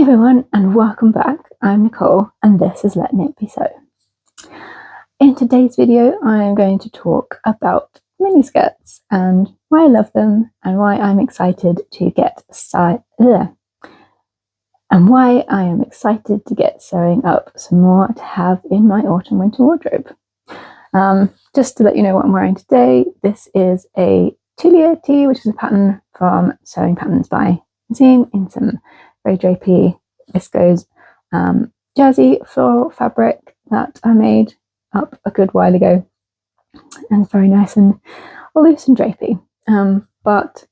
Hey everyone, and welcome back. I'm Nicole, and this is Letting It Be So. In today's video, I am going to talk about mini skirts and why I love them, and why I'm excited to get sewing up some more to have in my autumn-winter wardrobe. Just to let you know what I'm wearing today, this is a Tulle tee, which is a pattern from Sewing Patterns by Zine in some very drapey viscose jersey floral fabric that I made up a good while ago, and it's very nice and loose and drapey. But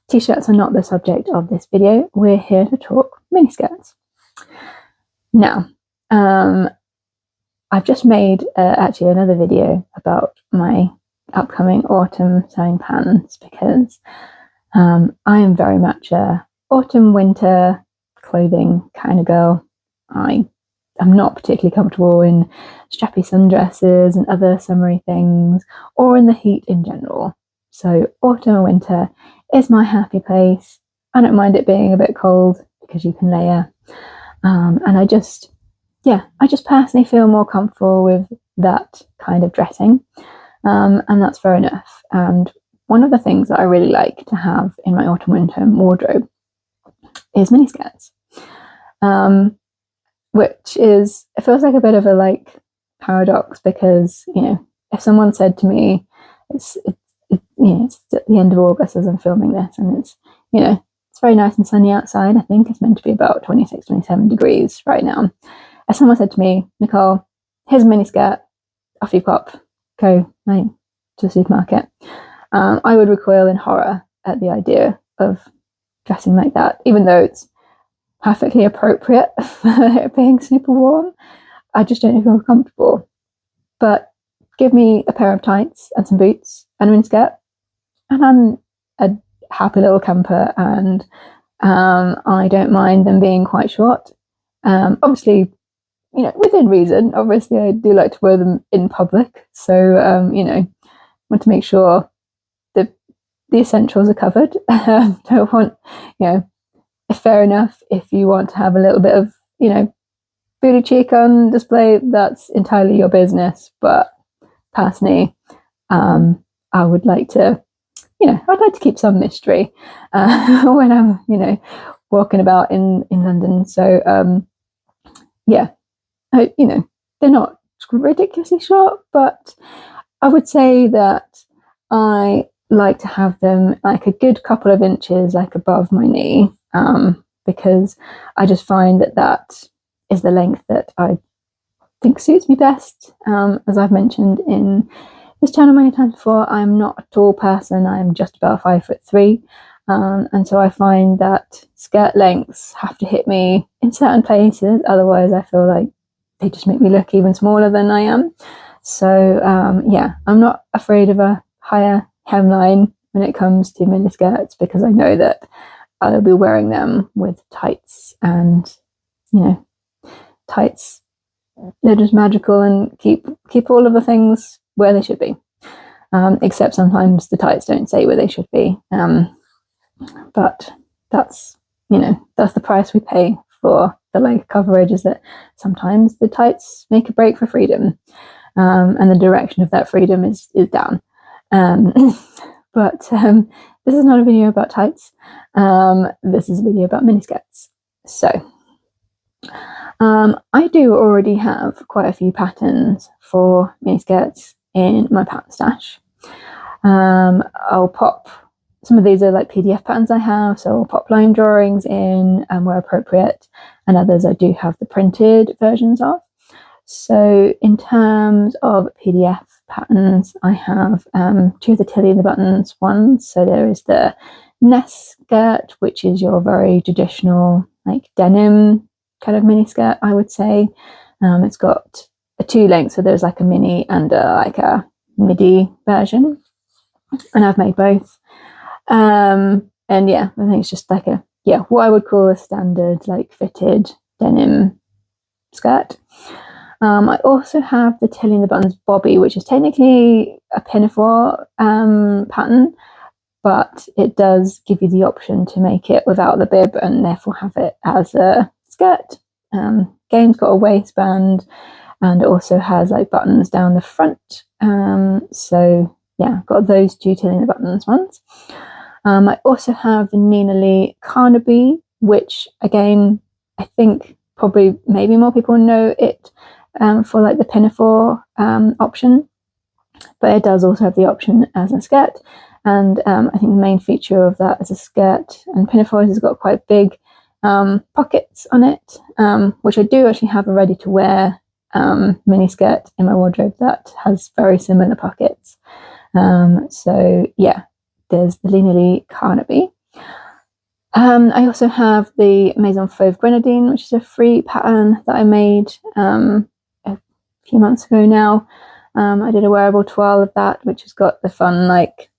t-shirts are not the subject of this video. We're here to talk miniskirts. Now, I've just made actually another video about my upcoming autumn sewing patterns, because I am very much a autumn winter clothing kind of girl. I am not particularly comfortable in strappy sundresses and other summery things, or in the heat in general. So autumn and winter is my happy place. I don't mind it being a bit cold because you can layer, and I just personally feel more comfortable with that kind of dressing, and that's fair enough. And one of the things that I really like to have in my autumn winter wardrobe is miniskirts, which is, it feels like a bit of a paradox, because if someone said to me, it's at the end of August as I'm filming this, and it's very nice and sunny outside. I think it's meant to be about 26-27 degrees right now. If someone said to me, Nicole, here's a miniskirt, off you pop, go to the supermarket, I would recoil in horror at the idea of dressing like that, even though it's perfectly appropriate for it being super warm. I just don't feel comfortable. But give me a pair of tights and some boots and a miniskirt, and I'm a happy little camper, and I don't mind them being quite short. Obviously, within reason. Obviously, I do like to wear them in public, so want to make sure the essentials are covered. Don't want, fair enough if you want to have a little bit of, booty cheek on display, that's entirely your business. But personally, I would like to, I'd like to keep some mystery when I'm, walking about in London. So, they're not ridiculously short, but I would say that I like to have them like a good couple of inches above my knee, because I just find that is the length that I think suits me best. As I've mentioned in this channel many times before, I'm not a tall person. I'm just about 5'3", and so I find that skirt lengths have to hit me in certain places, otherwise I feel like they just make me look even smaller than I am. So I'm not afraid of a higher hemline when it comes to miniskirts, because I know that I'll be wearing them with tights, and tights, they're just magical and keep all of the things where they should be, except sometimes the tights don't say where they should be, but that's the price we pay for the leg coverage, is that sometimes the tights make a break for freedom, and the direction of that freedom is down. But this is not a video about tights. This is a video about miniskirts. So I do already have quite a few patterns for miniskirts in my pattern stash. I'll pop, some of these are PDF patterns I have, so I'll pop line drawings in where appropriate, and others I do have the printed versions of. So in terms of PDF patterns, I have two of the Tilly and the Buttons ones. So there is the nest skirt, which is your very traditional denim kind of mini skirt, I would say. It's got two lengths, so there's a mini and a midi version, and I've made both. And yeah, I think it's just what I would call a standard fitted denim skirt. I also have the Tilly and the Buttons Bobby, which is technically a pinafore pattern, but it does give you the option to make it without the bib and therefore have it as a skirt. Again, got a waistband, and it also has like buttons down the front. So yeah, got those two Tilly buttons ones. I also have the Nina Lee Carnaby, which again, I think probably maybe more people know it for like the pinafore option, but it does also have the option as a skirt. And I think the main feature of that as a skirt and pinafore is it's got quite big pockets on it, which I do actually have a ready to wear mini skirt in my wardrobe that has very similar pockets. So yeah, there's the Nina Lee Carnaby. I also have the Maison Fauve Grenadine, which is a free pattern that I made a few months ago now. I did a wearable toile of that, which has got the fun like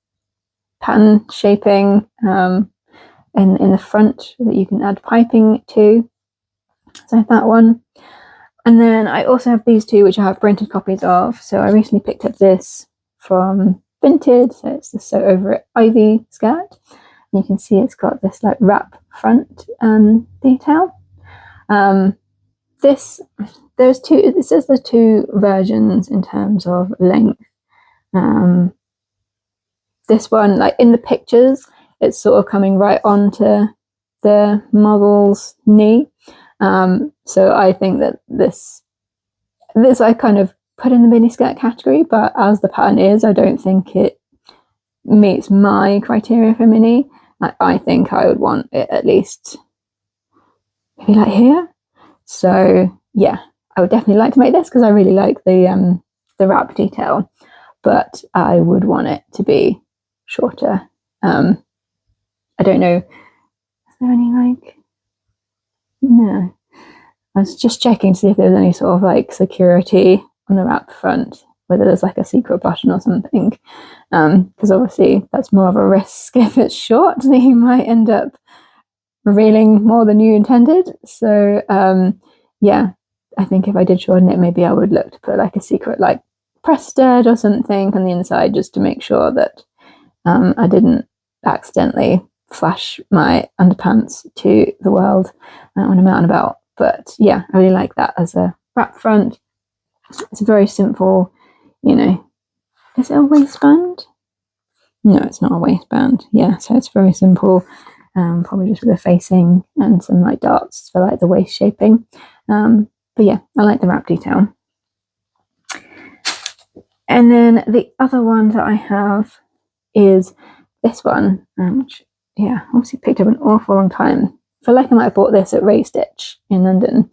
pattern shaping in the front that you can add piping to. So I have that one. And then I also have these two, which I have printed copies of. So I recently picked up this from Vinted. So it's the Sew Over It Ivy skirt. And you can see it's got this like wrap front detail. This says there's two versions in terms of length. This one, like in the pictures, it's sort of coming right onto the model's knee. So I think that this I kind of put in the mini skirt category, but as the pattern is, I don't think it meets my criteria for mini. I think I would want it at least maybe like here. So yeah, I would definitely like to make this because I really like the wrap detail, but I would want it to be shorter. I don't know, is there any like, no, I was just checking to see if there's any sort of like security on the wrap front, whether there's like a secret button or something, because obviously that's more of a risk if it's short, that you might end up revealing more than you intended. So yeah, I think if I did shorten it, maybe I would look to put like a secret like press stud or something on the inside, just to make sure that I didn't accidentally flash my underpants to the world when I'm out and about. But yeah, I really like that as a wrap front. It's a very simple, you know, is it a waistband? No, it's not a waistband. Yeah, so it's very simple, probably just with a facing and some like darts for like the waist shaping. But yeah, I like the wrap detail. And then the other one that I have is this one, which yeah, obviously picked up an awful long time. I feel like I might have bought this at Ray Stitch in London,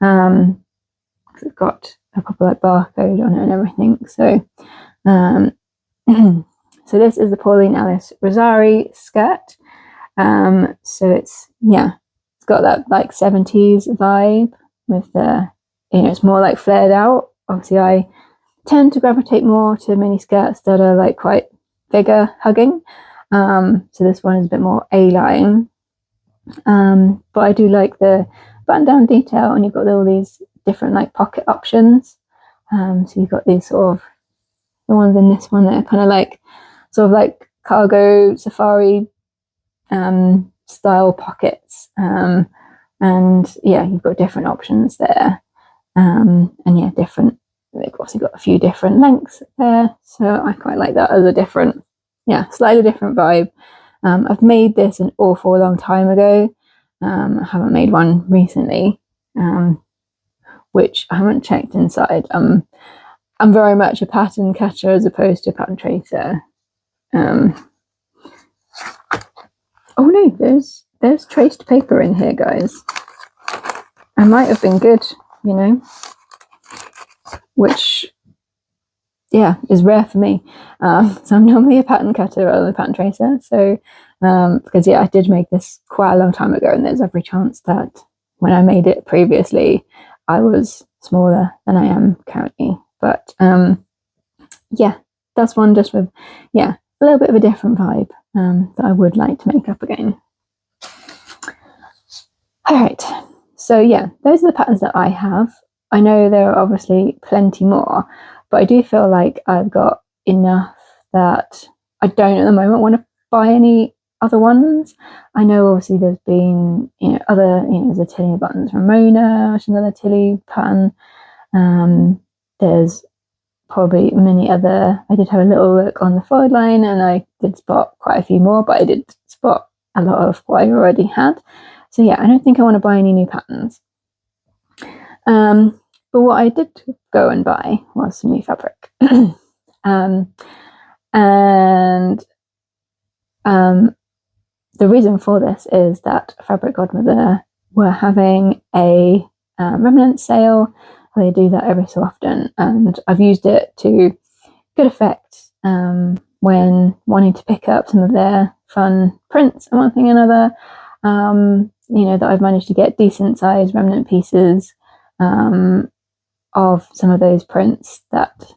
because it's got a proper like barcode on it and everything. So so this is the Pauline Alice Rosari skirt. So it's, yeah, it's got that like 70s vibe with the, you know, it's more like flared out. Obviously I tend to gravitate more to mini skirts that are like quite figure hugging. So this one is a bit more A-line. But I do like the button down detail, and you've got all these different like pocket options. So you've got these sort of, the ones in this one that are kind of like sort of like cargo safari style pockets. And yeah, you've got different options there. And yeah, different, they've obviously got a few different lengths there. So I quite like that as a different, yeah, slightly different vibe. I've made this an awful long time ago. I haven't made one recently, which I haven't checked inside. I'm very much a pattern catcher as opposed to a pattern tracer. Oh no, there's traced paper in here, guys. I might have been good, you know, which yeah, is rare for me. So I'm normally a pattern cutter rather than a pattern tracer. So because yeah, I did make this quite a long time ago, and there's every chance that when I made it previously I was smaller than I am currently. But yeah, that's one just with, yeah, a little bit of a different vibe that I would like to make up again. All right, so yeah, those are the patterns that I have. I know there are obviously plenty more, but I do feel like I've got enough that I don't at the moment want to buy any other ones. I know obviously there's been, there's a Tilly Buttons Ramona, which is another Tilly pattern. There's probably many other. I did have a little look on the fold line, and I did spot quite a few more, but I did spot a lot of what I already had. So yeah, I don't think I want to buy any new patterns. But what I did go and buy was some new fabric. The reason for this is that Fabric Godmother were having a remnant sale. They do that every so often, and I've used it to good effect when wanting to pick up some of their fun prints and one thing or another. That I've managed to get decent sized remnant pieces of some of those prints that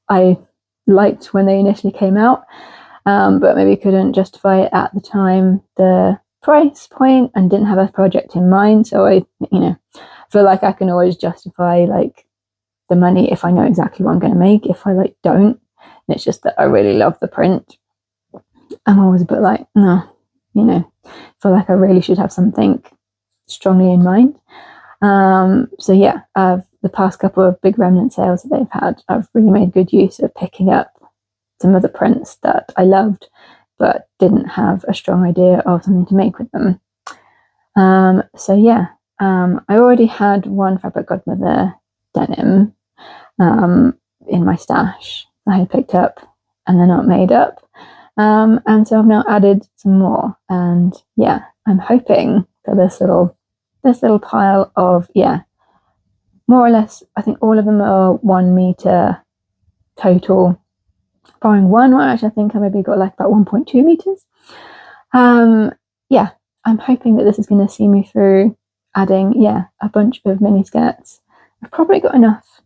I liked when they initially came out, but maybe couldn't justify it at the time, the price point, and didn't have a project in mind. So I feel like I can always justify like the money if I know exactly what I'm going to make. If I don't, and it's just that I really love the print, I'm always a bit like, no, feel like I really should have something strongly in mind. So yeah, the past couple of big remnant sales that they've had, I've really made good use of picking up some of the prints that I loved but didn't have a strong idea of something to make with them. So yeah, I already had one Fabric Godmother denim in my stash that I had picked up and they're not made up, and so I've now added some more, and yeah, I'm hoping that this little pile of, more or less, I think all of them are 1 meter total, barring one, which I think I maybe got like about 1.2 meters. Yeah, I'm hoping that this is going to see me through adding, a bunch of mini skirts. I've probably got enough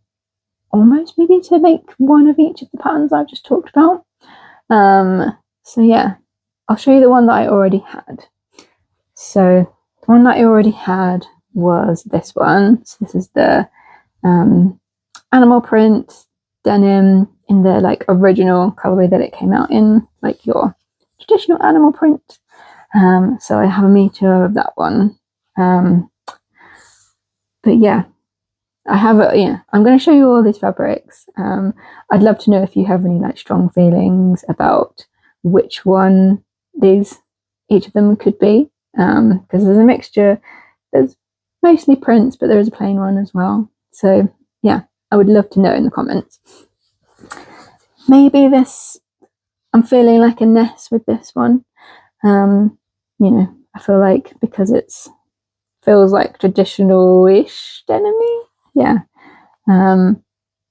almost maybe to make one of each of the patterns I've just talked about. So yeah, I'll show you the one that I already had. So the one that I already had was this one. So this is the animal print denim in the like original colorway that it came out in, like your traditional animal print. So I have 1 meter of that one. But yeah, I have I'm going to show you all these fabrics. I'd love to know if you have any like strong feelings about which one each of them could be, because there's a mixture. There's mostly prints, but there is a plain one as well. So yeah, I would love to know in the comments. Maybe I'm feeling like a Ness with this one. I feel like because feels like traditional-ish denim-y. Yeah. And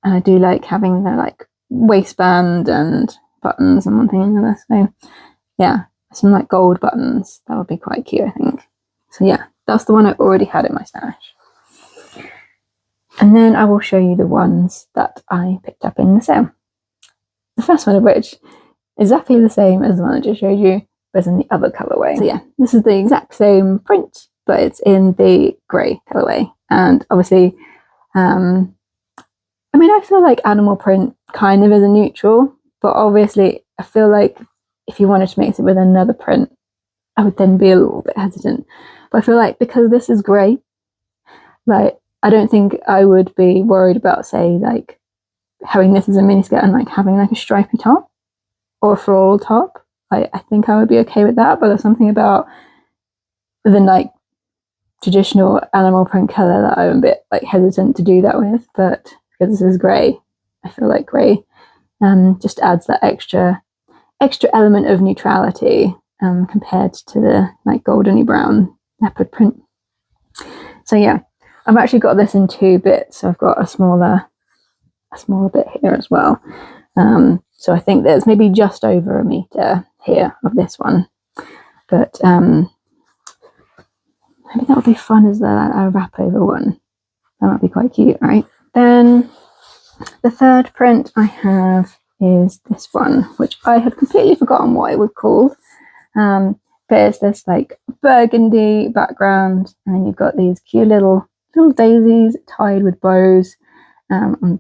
I do like having the like waistband and buttons and one thing and another. So yeah, some like gold buttons. That would be quite cute, I think. So yeah, that's the one I already had in my stash. And then I will show you the ones that I picked up in the sale. The first one of which is exactly the same as the one I just showed you, but it's in the other colorway. So yeah, this is the exact same print, but it's in the grey colorway. And obviously, I feel like animal print kind of is a neutral, but obviously I feel like if you wanted to mix it with another print, I would then be a little bit hesitant. But I feel like because this is grey, like I don't think I would be worried about, say, like having this as a miniskirt and like having like a stripy top or a floral top. I think I would be okay with that, but there's something about the like traditional animal print colour that I'm a bit like hesitant to do that with. But because this is grey, I feel like grey just adds that extra element of neutrality compared to the like goldeny brown leopard print. So yeah, I've actually got this in 2 bits. So I've got a smaller bit here as well. So I think there's maybe just over 1 meter here of this one, but maybe that would be fun as a wrap over one. That might be quite cute, right? Then the third print I have is this one, which I have completely forgotten what it was called. But it's this like burgundy background, and then you've got these cute little daisies tied with bows on the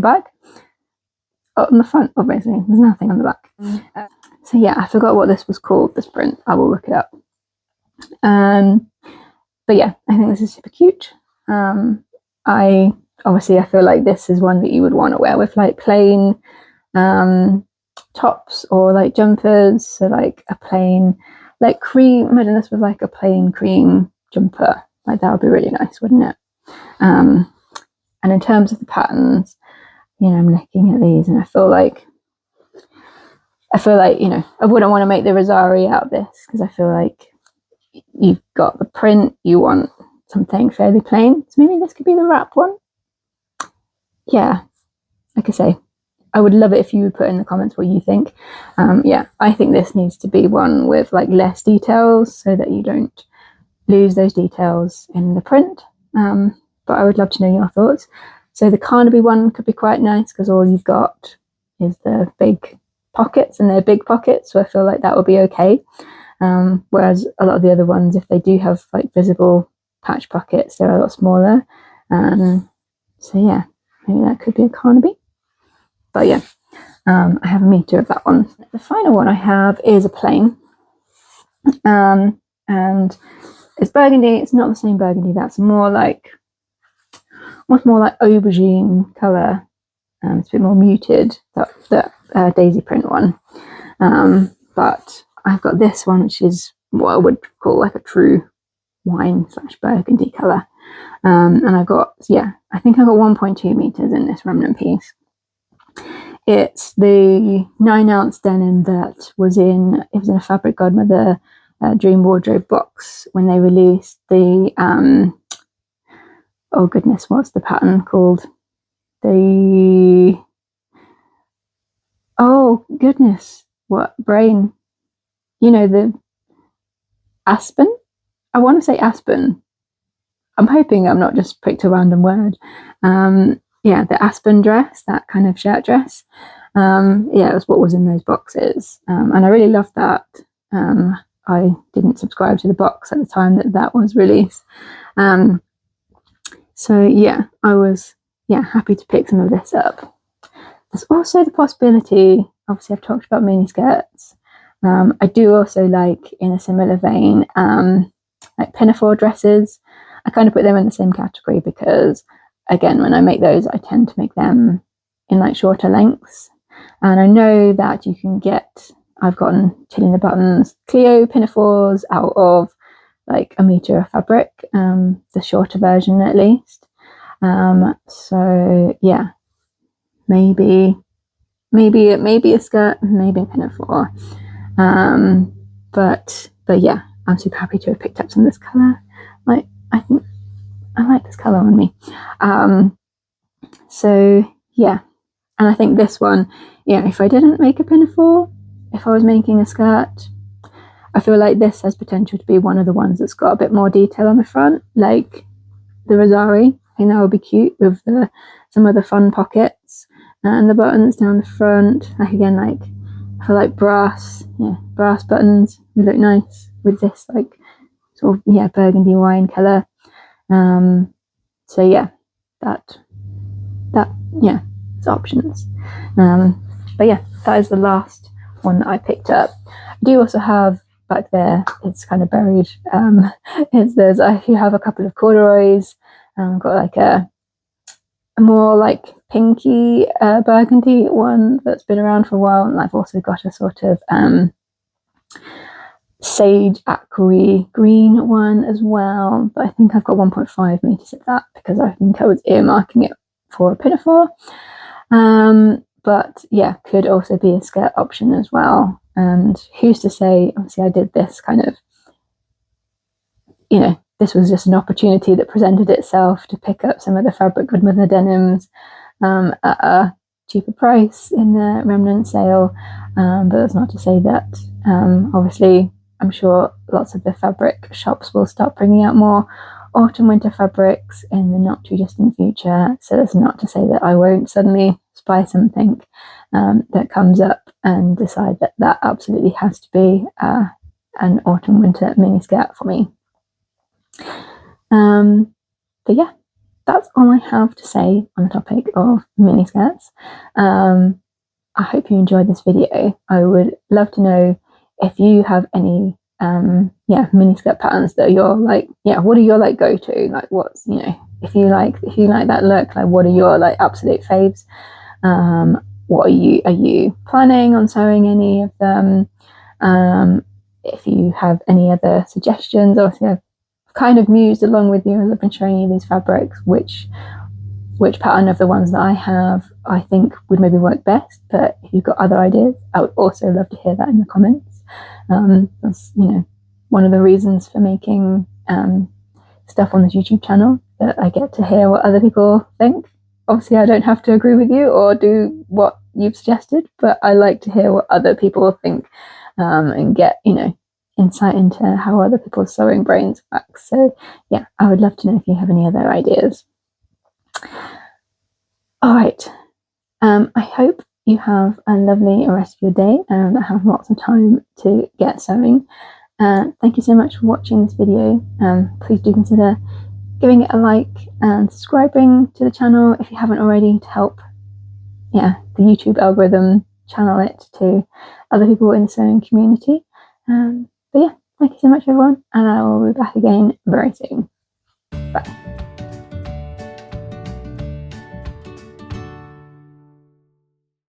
back. on the front, obviously. There's nothing on the back. So yeah, I forgot what this was called, this print. I will look it up. But yeah, I think this is super cute. I feel like this is one that you would want to wear with like plain tops or like jumpers. So like a plain, like cream, imagine this with like a plain cream jumper. Like that would be really nice, wouldn't it? And in terms of the patterns, you know, I'm looking at these and I feel like, you know, I wouldn't want to make the Rosari out of this because I feel like you've got the print, you want something fairly plain. So maybe this could be the wrap one. Yeah, like I say, I would love it if you would put in the comments what you think. Yeah, I think this needs to be one with like less details so that you don't lose those details in the print. But I would love to know your thoughts. So the Carnaby one could be quite nice because all you've got is the big pockets, and they're big pockets, so I feel like that would be okay. Whereas a lot of the other ones, if they do have like visible patch pockets, they're a lot smaller. So yeah, maybe that could be a Carnaby. But yeah, I have a meter of that one. The final one I have is a plain. And it's burgundy. It's not the same burgundy. That's more like aubergine colour. It's a bit more muted, that daisy print one. But I've got this one, which is what I would call like a true wine / burgundy colour. And I've got, yeah, I think I've got 1.2 meters in this remnant piece. It's the 9-ounce denim that was in a Fabric Godmother Dream Wardrobe box when they released the, oh goodness, what's the pattern called? Oh goodness, what brain? You know, the Aspen? I want to say Aspen. I'm hoping I'm not just picked a random word. Yeah, the Aspen dress, that kind of shirt dress. Yeah, it was what was in those boxes. And I really loved that. I didn't subscribe to the box at the time that was released. So yeah, I was happy to pick some of this up. There's also the possibility, obviously I've talked about mini skirts. I do also like, in a similar vein, like pinafore dresses. I kind of put them in the same category because, again, when I make those, I tend to make them in like shorter lengths. And I know that you can get, I've gotten Tilly in the Buttons Clio pinafores out of like a meter of fabric, the shorter version at least. So yeah, maybe a skirt, maybe a pinafore. But yeah, I'm super happy to have picked up some of this colour. Like, I think I like this colour on me. So yeah, and I think this one, yeah, if I didn't make a pinafore, if I was making a skirt, I feel like this has potential to be one of the ones that's got a bit more detail on the front, like the Rosari. I think that would be cute with some of the fun pockets and the buttons down the front. Like, again, like I feel like brass buttons would look nice with this like sort of burgundy wine colour. So yeah, that it's options. But yeah, that is the last one that I picked up. I do also have back there, it's kind of buried, you have a couple of corduroys. Got like a more like pinky burgundy one that's been around for a while, and I've also got a sort of sage aqua green one as well, but I think I've got 1.5 meters of that because I think I was earmarking it for a pinafore. But yeah, could also be a skirt option as well. And who's to say, obviously I did this kind of, this was just an opportunity that presented itself to pick up some of the Fabric Godmother denims at a cheaper price in the remnant sale. But that's not to say that, obviously, I'm sure lots of the fabric shops will start bringing out more autumn winter fabrics in the not too distant future. So that's not to say that I won't suddenly spy something that comes up and decide that absolutely has to be an autumn winter mini skirt for me. But yeah, that's all I have to say on the topic of mini skirts. I hope you enjoyed this video. I would love to know if you have any mini skirt patterns that you're like, what are your like go-to, like what's, if you like that look, like what are your like absolute faves? What are you planning on sewing any of them? If you have any other suggestions, obviously I've kind of mused along with you as I've been showing you these fabrics, which pattern of the ones that I have I think would maybe work best. But if you've got other ideas, I would also love to hear that in the comments. That's one of the reasons for making stuff on this YouTube channel, that I get to hear what other people think. Obviously I don't have to agree with you or do what you've suggested, but I like to hear what other people think, and get insight into how other people's sewing brains work. So yeah, I would love to know if you have any other ideas. All right, I hope you have a lovely rest of your day and have lots of time to get sewing. Thank you so much for watching this video. Please do consider giving it a like and subscribing to the channel if you haven't already, to help the YouTube algorithm channel it to other people in the sewing community. But yeah, thank you so much everyone, and I will be back again very soon. Bye.